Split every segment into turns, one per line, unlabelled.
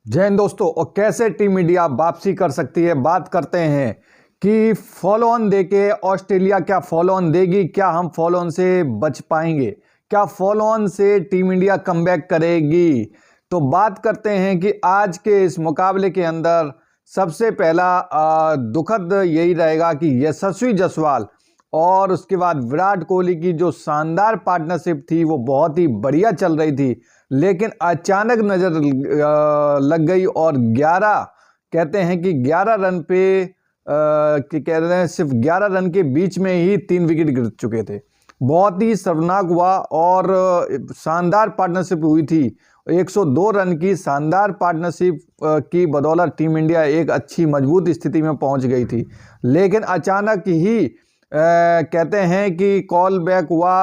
जय हिंद दोस्तों। और कैसे टीम इंडिया वापसी कर सकती है, बात करते हैं कि फॉलो ऑन देके ऑस्ट्रेलिया क्या फॉलो ऑन देगी, क्या हम फॉलो ऑन से बच पाएंगे, क्या फॉलो ऑन से टीम इंडिया कमबैक करेगी। तो बात करते हैं कि आज के इस मुकाबले के अंदर सबसे पहला दुखद यही रहेगा कि यशस्वी जायसवाल और उसके बाद विराट कोहली की जो शानदार पार्टनरशिप थी वो बहुत ही बढ़िया चल रही थी, लेकिन अचानक नजर लग गई और 11 कहते हैं कि 11 रन पे कि कह रहे हैं सिर्फ 11 रन के बीच में ही 3 विकेट गिर चुके थे। बहुत ही शर्मनाक हुआ और शानदार पार्टनरशिप हुई थी। 102 रन की शानदार पार्टनरशिप की बदौलत टीम इंडिया एक अच्छी मजबूत स्थिति में पहुंच गई थी, लेकिन अचानक ही कहते हैं कि कॉल बैक हुआ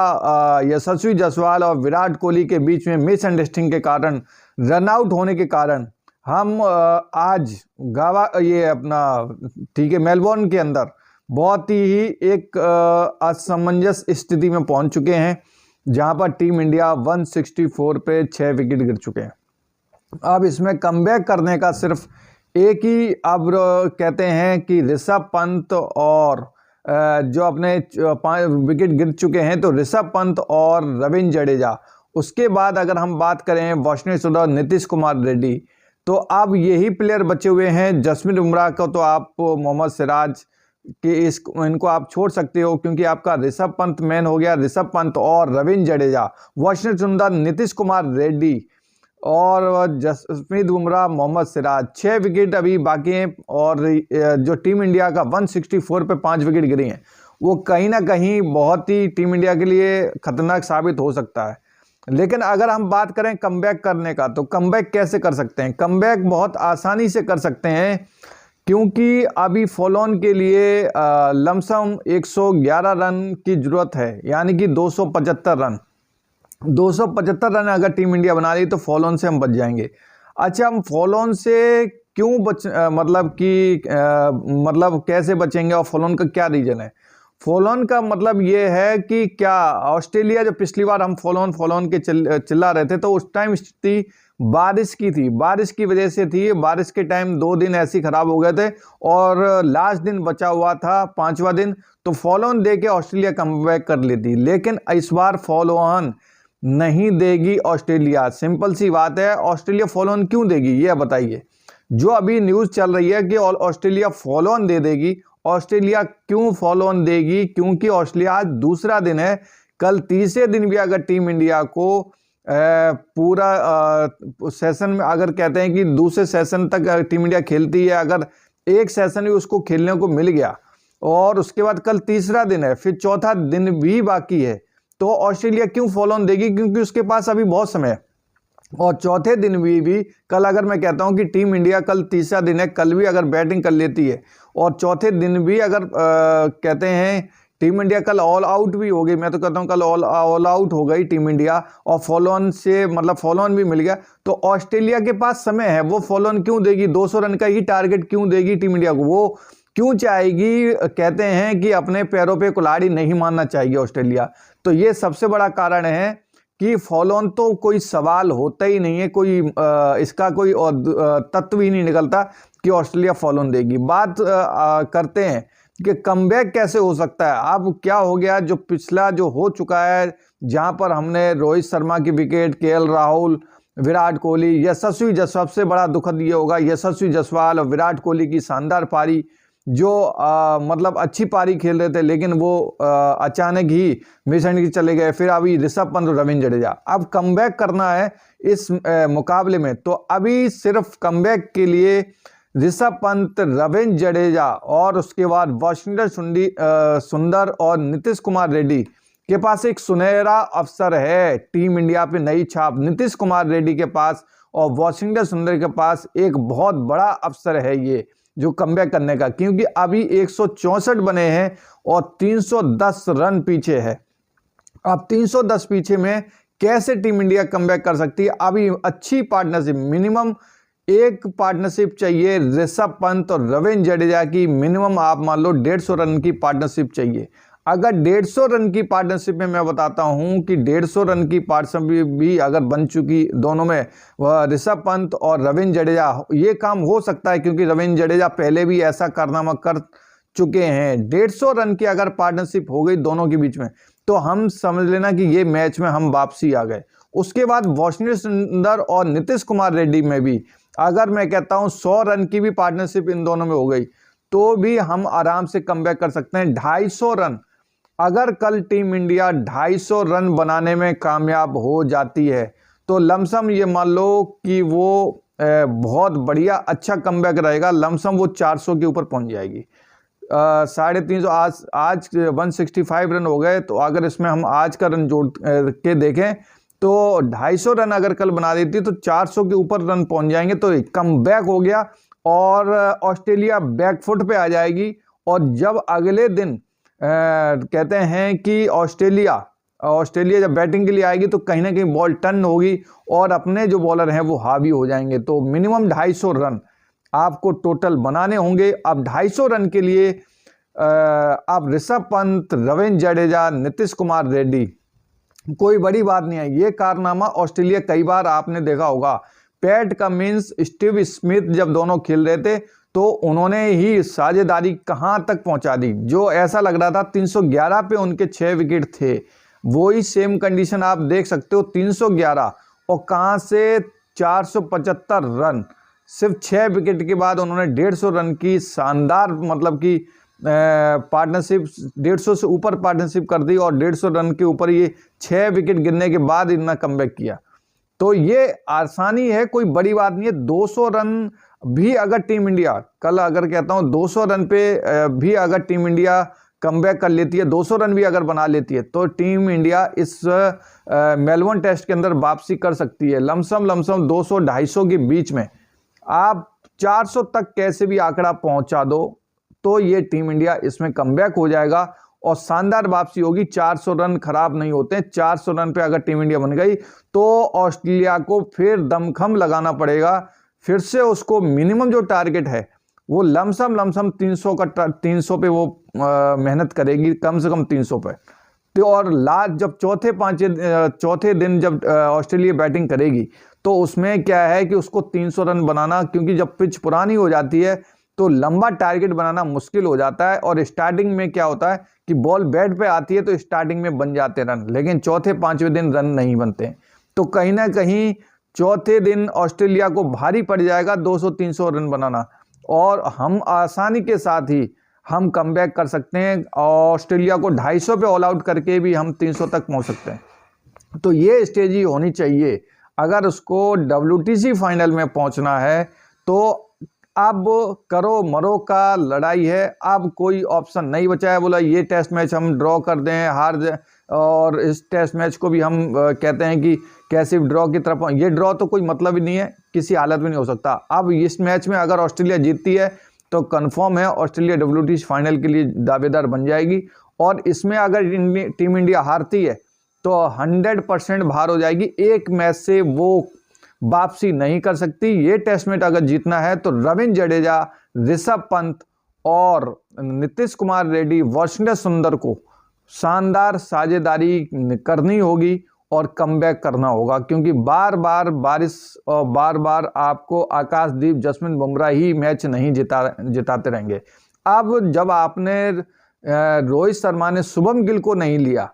यशस्वी जायसवाल और विराट कोहली के बीच में मिसअंडरस्टैंडिंग के कारण, रन आउट होने के कारण हम आज मेलबोर्न के अंदर बहुत ही एक असमंजस स्थिति में पहुंच चुके हैं, जहां पर टीम इंडिया 164 पे 6 विकेट गिर चुके हैं। अब इसमें कमबैक करने का सिर्फ एक ही अब कहते हैं कि ऋषभ पंत और जो अपने 5 विकेट गिर चुके हैं, तो ऋषभ पंत और रविंद्र जडेजा। उसके बाद अगर हम बात करें वाशिंगटन सुंदर, नीतीश कुमार रेड्डी, तो अब यही प्लेयर बचे हुए हैं। जसप्रीत बुमराह को तो आप मोहम्मद सिराज के इनको आप छोड़ सकते हो, क्योंकि आपका ऋषभ पंत मैन हो गया। ऋषभ पंत और रविंद्र जडेजा, वाशिंगटन सुंदर, नीतीश कुमार रेड्डी और जसप्रीत बुमराह, मोहम्मद सिराज, 6 विकेट अभी बाकी हैं। और जो टीम इंडिया का 164 पे 5 विकेट गिरी हैं, वो कहीं ना कहीं बहुत ही टीम इंडिया के लिए खतरनाक साबित हो सकता है। लेकिन अगर हम बात करें कमबैक करने का, तो कमबैक कैसे कर सकते हैं? कमबैक बहुत आसानी से कर सकते हैं, क्योंकि अभी फॉलो ऑन के लिए लमसम 111 रन की जरूरत है, यानी कि 275 रन। 275 रन अगर टीम इंडिया बना ली तो फॉलो ऑन से हम बच जाएंगे। अच्छा, हम फॉलो ऑन से क्यों मतलब कैसे बचेंगे और फॉलो ऑन का क्या रीजन है? फॉलो ऑन का मतलब ये है कि क्या ऑस्ट्रेलिया, जो पिछली बार हम फॉलो ऑन के चिल्ला रहे थे, तो उस टाइम स्थिति बारिश की थी, बारिश की वजह से थी। बारिश के टाइम 2 दिन ऐसे ही खराब हो गए थे और लास्ट दिन बचा हुआ था 5वां दिन, तो फॉलो ऑन दे के ऑस्ट्रेलिया कमबैक कर लेती। लेकिन इस बार फॉलो ऑन नहीं देगी ऑस्ट्रेलिया। सिंपल सी बात है, ऑस्ट्रेलिया फॉलो ऑन क्यों देगी ये बताइए। जो अभी न्यूज़ चल रही है कि ऑस्ट्रेलिया फॉलो ऑन दे देगी। ऑस्ट्रेलिया क्यों फॉलो ऑन देगी? क्योंकि ऑस्ट्रेलिया आज दूसरा दिन है। कल तीसरे दिन भी अगर टीम इंडिया को पूरा सेशन में, अगर कहते हैं कि दूसरे सेशन तक टीम इंडिया खेलती है, अगर एक सेशन भी उसको खेलने को मिल गया और उसके बाद कल तीसरा दिन है, फिर चौथा दिन भी बाकी है, तो ऑस्ट्रेलिया क्यों फॉलो ऑन देगी? क्योंकि उसके पास अभी बहुत समय है। और चौथे दिन भी कल अगर मैं कहता हूं कि टीम इंडिया कल तीसरा दिन है, कल भी अगर बैटिंग कर लेती है और चौथे दिन भी अगर कहते हैं टीम इंडिया कल ऑल आउट भी हो गई, मैं तो कहता हूं कल ऑल आउट हो गई टीम इंडिया और फॉलो ऑन से मतलब फॉलो ऑन भी मिल गया, तो ऑस्ट्रेलिया के पास समय है। वो फॉलो ऑन क्यों देगी? 200 रन का ही टारगेट क्यों देगी टीम इंडिया को? वो क्यों चाहेगी? कहते हैं कि अपने पैरों पे कुल्हाड़ी नहीं मारना चाहिए ऑस्ट्रेलिया। तो ये सबसे बड़ा कारण है कि फॉलो ऑन तो कोई सवाल होता ही नहीं है, कोई इसका कोई तत्व ही नहीं निकलता कि ऑस्ट्रेलिया फॉलो ऑन देगी। बात करते हैं कि कमबैक कैसे हो सकता है। अब क्या हो गया, जो पिछला जो हो चुका है, जहां पर हमने रोहित शर्मा की विकेट, केएल राहुल, विराट कोहली, यशस्वी जायसवाल, सबसे बड़ा दुखद ये होगा यशस्वी जायसवाल और विराट कोहली की शानदार पारी, जो मतलब अच्छी पारी खेल रहे थे, लेकिन वो अचानक ही मिसअंडरस्टैंडिंग चले गए। फिर अभी ऋषभ पंत और रविंद्र जडेजा, अब कमबैक करना है इस मुकाबले में, तो अभी सिर्फ कमबैक के लिए ऋषभ पंत, रविंद्र जडेजा और उसके बाद वाशिंगटन सुंदर और नीतीश कुमार रेड्डी के पास एक सुनहरा अवसर है। टीम इंडिया पे नई छाप नीतीश कुमार रेड्डी के पास और वाशिंगटन सुंदर के पास एक बहुत बड़ा अवसर है ये जो कमबैक करने का, क्योंकि अभी 164 बने हैं और 310 रन पीछे है। अब 310 पीछे में कैसे टीम इंडिया कमबैक कर सकती है? अभी अच्छी पार्टनरशिप, मिनिमम एक पार्टनरशिप चाहिए ऋषभ पंत और रविंद्र जडेजा की, मिनिमम आप मान लो 150 रन की पार्टनरशिप चाहिए। अगर 150 रन की पार्टनरशिप में मैं बताता हूं कि 150 रन की पार्टनरशिप भी अगर बन चुकी दोनों में, वह ऋषभ पंत और रविंद्र जडेजा, ये काम हो सकता है क्योंकि रविंद्र जडेजा पहले भी ऐसा कारनामा कर चुके हैं। 150 रन की अगर पार्टनरशिप हो गई दोनों के बीच में तो हम समझ लेना कि ये मैच में हम वापसी आ गए। उसके बाद वाशिंगटन सुंदर और नीतीश कुमार रेड्डी में भी अगर मैं कहता हूं 100 रन की भी पार्टनरशिप इन दोनों में हो गई तो भी हम आराम से कमबैक कर सकते हैं। 250 रन, अगर कल टीम इंडिया 250 रन बनाने में कामयाब हो जाती है तो लमसम ये मान लो कि वो बहुत बढ़िया अच्छा कमबैक रहेगा। लमसम वो 400 के ऊपर पहुंच जाएगी। 350, आज 165 रन हो गए, तो अगर इसमें हम आज का रन जोड़ के देखें तो 250 रन अगर कल बना देती तो 400 के ऊपर रन पहुंच जाएंगे, तो कमबैक हो गया और ऑस्ट्रेलिया बैकफुट पे आ जाएगी। और जब अगले दिन कहते हैं कि ऑस्ट्रेलिया जब बैटिंग के लिए आएगी तो कहीं ना कहीं बॉल टर्न होगी और अपने जो बॉलर हैं वो हावी हो जाएंगे। तो मिनिमम 250 रन आपको टोटल बनाने होंगे। अब 250 रन के लिए आप ऋषभ पंत, रविंद्र जडेजा, नीतीश कुमार रेड्डी, कोई बड़ी बात नहीं है। ये कारनामा ऑस्ट्रेलिया कई बार आपने देखा होगा, पैट कमिंस, स्टीव स्मिथ जब दोनों खेल रहे थे तो उन्होंने ही साझेदारी कहां तक पहुंचा दी। जो ऐसा लग रहा था 311 पे उनके 6 विकेट थे, वही सेम कंडीशन आप देख सकते हो 311, और कहां से 475 रन सिर्फ 6 विकेट के बाद उन्होंने 150 रन की शानदार मतलब कि पार्टनरशिप 150 से ऊपर पार्टनरशिप कर दी और 150 रन के ऊपर ये 6 विकेट गिरने के बाद इतना कमबैक किया। तो ये आसानी है, कोई बड़ी बात नहीं है। 200 रन भी अगर टीम इंडिया कल, अगर कहता हूं 200 रन पे भी अगर टीम इंडिया कमबैक कर लेती है, 200 रन भी अगर बना लेती है तो टीम इंडिया इस मेलबर्न टेस्ट के अंदर वापसी कर सकती है। लमसम 200-250 के बीच में आप 400 तक कैसे भी आंकड़ा पहुंचा दो तो ये टीम इंडिया इसमें कमबैक हो जाएगा और शानदार वापसी होगी। 400 रन खराब नहीं होते हैं। 400 रन पे अगर टीम इंडिया बन गई तो ऑस्ट्रेलिया को फिर दमखम लगाना पड़ेगा। फिर से उसको मिनिमम जो टारगेट है वो लमसम 300 पे वो मेहनत करेगी, कम से कम 300 पे। तो और लास्ट जब चौथे दिन जब ऑस्ट्रेलिया बैटिंग करेगी तो उसमें क्या है कि उसको 300 रन बनाना, क्योंकि जब पिच पुरानी हो जाती है तो लंबा टारगेट बनाना मुश्किल हो जाता है। और स्टार्टिंग में क्या होता है कि बॉल बैट पे आती है तो स्टार्टिंग में बन जाते रन, लेकिन चौथे पांचवें दिन रन नहीं बनते। तो कहीं ना कहीं चौथे दिन ऑस्ट्रेलिया को भारी पड़ जाएगा 200-300 रन बनाना, और हम आसानी के साथ ही हम कमबैक कर सकते हैं। ऑस्ट्रेलिया को 250 पे ऑल आउट करके भी हम 300 तक पहुंच सकते हैं। तो ये स्टेज ही होनी चाहिए अगर उसको WTC फाइनल में पहुंचना है। तो अब करो मरो का लड़ाई है, अब कोई ऑप्शन नहीं बचा है। बोला ये टेस्ट मैच हम ड्रॉ कर दें, हार जाए, और इस टेस्ट मैच को भी हम कहते हैं कि कैसे ड्रॉ की तरफ, ये ड्रॉ तो कोई मतलब ही नहीं है, किसी हालत में नहीं हो सकता। अब इस मैच में अगर ऑस्ट्रेलिया जीतती है तो कंफर्म है ऑस्ट्रेलिया WTC फाइनल के लिए दावेदार बन जाएगी। और इसमें अगर टीम इंडिया हारती है तो 100% बाहर हो जाएगी। एक मैच से वो वापसी नहीं कर सकती। ये टेस्ट मैच अगर जीतना है तो रविंद्र जडेजा, ऋषभ पंत और नीतीश कुमार रेड्डी, वाशिंगटन सुंदर को शानदार साझेदारी करनी होगी और कमबैक करना होगा, क्योंकि बार बार बारिश और बार बार आपको आकाशदीप, जसप्रीत बुमराह ही मैच नहीं जिताते रहेंगे। अब जब आपने रोहित शर्मा ने शुभम गिल को नहीं लिया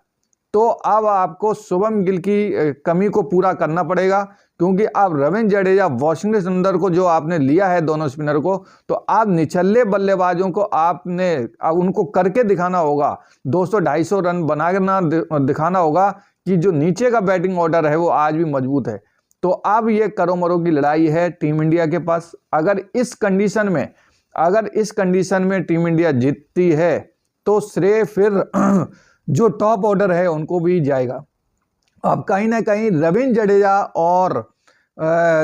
तो अब आपको शुभम गिल की कमी को पूरा करना पड़ेगा, क्योंकि अब रविंद्र जडेजा, वाशिंगटन सुंदर को जो आपने लिया है दोनों स्पिनर को, तो आप निचले बल्लेबाजों को आपने अब उनको करके दिखाना होगा। 200-250 रन बनाना दिखाना होगा कि जो नीचे का बैटिंग ऑर्डर है वो आज भी मजबूत है। तो अब ये करो मरो की लड़ाई है टीम इंडिया के पास। अगर इस कंडीशन में टीम इंडिया जीतती है तो श्रेय फिर जो टॉप ऑर्डर है उनको भी जाएगा। अब कहीं ना कहीं रविंद्र जडेजा और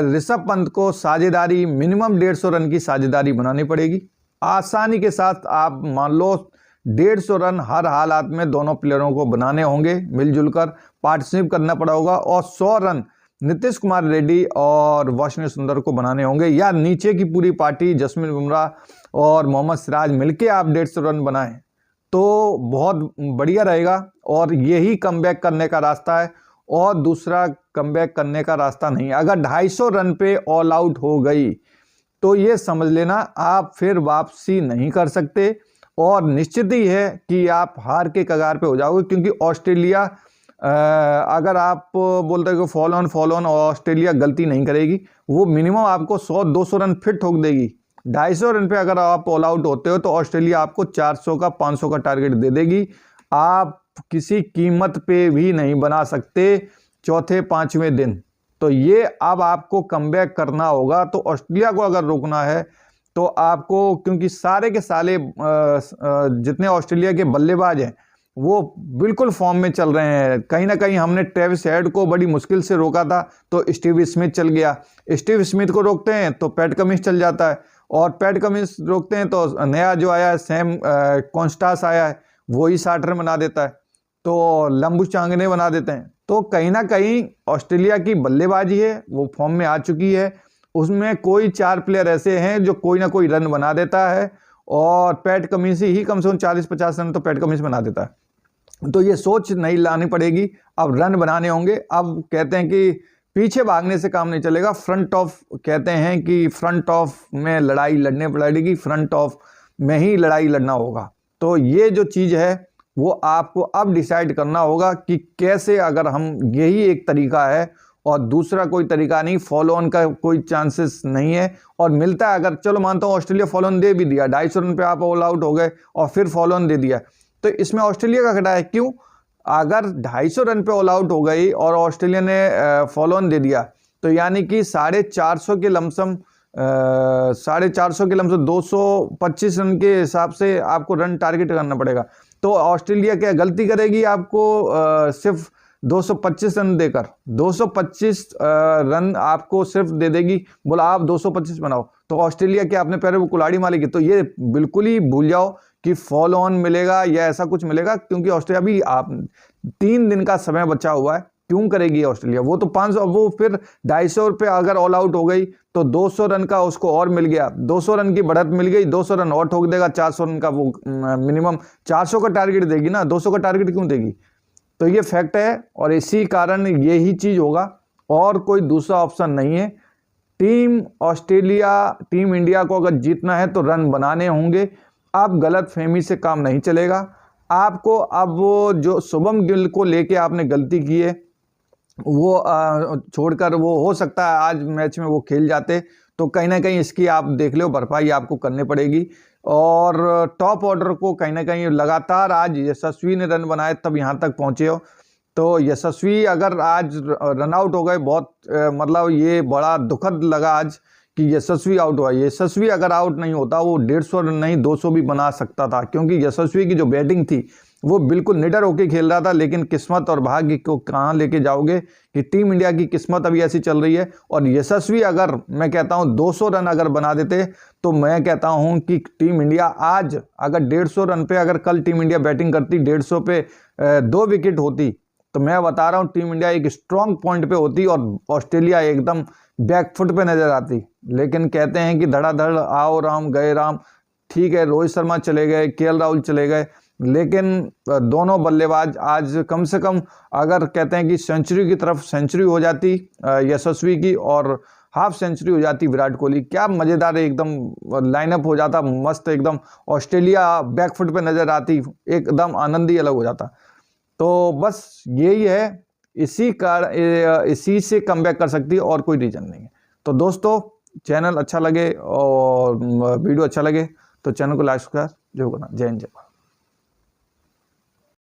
ऋषभ पंत को साझेदारी मिनिमम 150 रन की साझेदारी बनानी पड़ेगी। आसानी के साथ आप मान लो 150 रन हर हालात में दोनों प्लेयरों को बनाने होंगे, मिलजुल कर पार्टनरशिप करना पड़ा होगा। और 100 रन नीतीश कुमार रेड्डी और वाशिंगटन सुंदर को बनाने होंगे, या नीचे की पूरी पार्टी जसप्रीत बुमराह और मोहम्मद सिराज मिलके आप 150 रन बनाएं तो बहुत बढ़िया रहेगा और यही कमबैक करने का रास्ता है और दूसरा कमबैक करने का रास्ता नहीं। अगर 250 रन पे ऑल आउट हो गई तो ये समझ लेना आप फिर वापसी नहीं कर सकते और निश्चित ही है कि आप हार के कगार पे हो जाओगे, क्योंकि ऑस्ट्रेलिया अगर आप बोलते हो कि फॉलो ऑन और ऑस्ट्रेलिया गलती नहीं करेगी, वो मिनिमम आपको 100-200 रन फिर ठोक देगी। 250 रन पे अगर आप ऑल आउट होते हो तो ऑस्ट्रेलिया आपको 400 का 500 का टारगेट दे देगी। आप किसी कीमत पे भी नहीं बना सकते चौथे 5वें दिन। तो ये अब आपको कमबैक करना होगा। तो ऑस्ट्रेलिया को अगर रोकना है तो आपको, क्योंकि सारे के सारे जितने ऑस्ट्रेलिया के बल्लेबाज हैं वो बिल्कुल फॉर्म में चल रहे हैं। कहीं ना कहीं हमने ट्रेविस हेड को बड़ी मुश्किल से रोका था तो स्टीव स्मिथ चल गया, स्टीव स्मिथ को रोकते हैं तो पैट कमिंस चल जाता है, और पैट कमिंस रोकते हैं तो नया जो आया है सैम कॉन्स्टास आया है, वही 60 रन बना देता है, तो लंबुचांगने बना देते हैं। तो कहीं ना कहीं ऑस्ट्रेलिया की बल्लेबाजी है वो फॉर्म में आ चुकी है, उसमें कोई 4 प्लेयर ऐसे हैं जो कोई ना कोई रन बना देता है, और पैट कमिंस ही कम से कम 40-50 रन तो पैट कमिंस बना देता है। तो ये सोच नहीं लानी पड़ेगी, अब रन बनाने होंगे। अब कहते हैं कि पीछे भागने से काम नहीं चलेगा, फ्रंट ऑफ, कहते हैं कि फ्रंट ऑफ में लड़ाई लड़ने पड़ेगी, फ्रंट ऑफ में ही लड़ाई लड़ना होगा। तो ये जो चीज़ है वो आपको अब डिसाइड करना होगा कि कैसे, अगर हम, यही एक तरीका है और दूसरा कोई तरीका नहीं, फॉलो ऑन का कोई चांसेस नहीं है। और मिलता है, अगर चलो मानता हूँ ऑस्ट्रेलिया फॉलो ऑन दे भी दिया, 250 रन पे आप ऑल आउट हो गए और फिर फॉलो ऑन दे दिया, तो इसमें ऑस्ट्रेलिया का घाटा है। क्यों? अगर 250 रन पे ऑल आउट हो गई और ऑस्ट्रेलिया ने फॉलो ऑन दे दिया तो यानी कि 450 के लमसम 225 रन के हिसाब से आपको रन टारगेट करना पड़ेगा। तो ऑस्ट्रेलिया क्या गलती करेगी आपको सिर्फ 225 रन देकर? 225 रन आपको सिर्फ दे देगी, बोला आप 225 बनाओ, तो ऑस्ट्रेलिया क्या अपने पैरों पर कुल्हाड़ी मारेगी? तो ये बिल्कुल ही भूल जाओ कि फॉलो ऑन मिलेगा या ऐसा कुछ मिलेगा, क्योंकि ऑस्ट्रेलिया भी आप 3 दिन का समय बचा हुआ है। क्यों करेगी ऑस्ट्रेलिया? वो तो 500, वो फिर 250 पे अगर ऑल आउट हो गई तो 200 रन का उसको और मिल गया, 200 रन की बढ़त मिल गई, 200 रन और ठोक देगा, 400 रन का वो मिनिमम 400 का टारगेट देगी ना, 200 का टारगेट क्यों देगी? तो ये फैक्ट है और इसी कारण यही चीज होगा और कोई दूसरा ऑप्शन नहीं है। टीम ऑस्ट्रेलिया, टीम इंडिया को अगर जीतना है तो रन बनाने होंगे। अब गलत फहमी से काम नहीं चलेगा। आपको अब वो जो शुभम गिल को लेके आपने गलती की है वो छोड़कर, वो हो सकता है आज मैच में वो खेल जाते, तो कहीं ना कहीं इसकी आप देख लो भरपाई आपको करनी पड़ेगी। और टॉप ऑर्डर को कहीं ना कहीं लगातार आज यशस्वी ने रन बनाए तब यहाँ तक पहुँचे हो, तो यशस्वी अगर आज रन आउट हो गए, बहुत मतलब ये बड़ा दुखद लगा आज कि यशस्वी आउट हुआ। यशस्वी अगर आउट नहीं होता वो 150 रन नहीं 200 भी बना सकता था, क्योंकि यशस्वी की जो बैटिंग थी वो बिल्कुल निडर होके खेल रहा था। लेकिन किस्मत और भाग्य को कहाँ लेके जाओगे कि टीम इंडिया की किस्मत अभी ऐसी चल रही है। और यशस्वी अगर, मैं कहता हूँ 200 रन अगर बना देते तो मैं कहता हूँ कि टीम इंडिया आज अगर 150 रन पे, अगर कल टीम इंडिया बैटिंग करती 150 पे 2 विकेट होती, तो मैं बता रहा हूँ टीम इंडिया एक स्ट्रॉन्ग पॉइंट पे होती और ऑस्ट्रेलिया एकदम बैकफुट पे नजर आती। लेकिन कहते हैं कि धड़ाधड़ आओ राम गए राम। ठीक है, रोहित शर्मा चले गए, केएल राहुल चले गए, लेकिन दोनों बल्लेबाज आज कम से कम, अगर कहते हैं कि सेंचुरी की तरफ सेंचुरी हो जाती यशस्वी की और हाफ सेंचुरी हो जाती विराट कोहली, क्या मज़ेदार एकदम लाइनअप हो जाता, मस्त एकदम, ऑस्ट्रेलिया बैकफुट पे नजर आती, एकदम आनंद ही अलग हो जाता। तो बस यही है, इसी से कमबैक कर सकती है और कोई रीजन नहीं है। तो दोस्तों, चैनल अच्छा लगे और वीडियो अच्छा लगे तो चैनल को लाइक सब्सक्राइब जरूर करना। जय हिंद, जय भारत।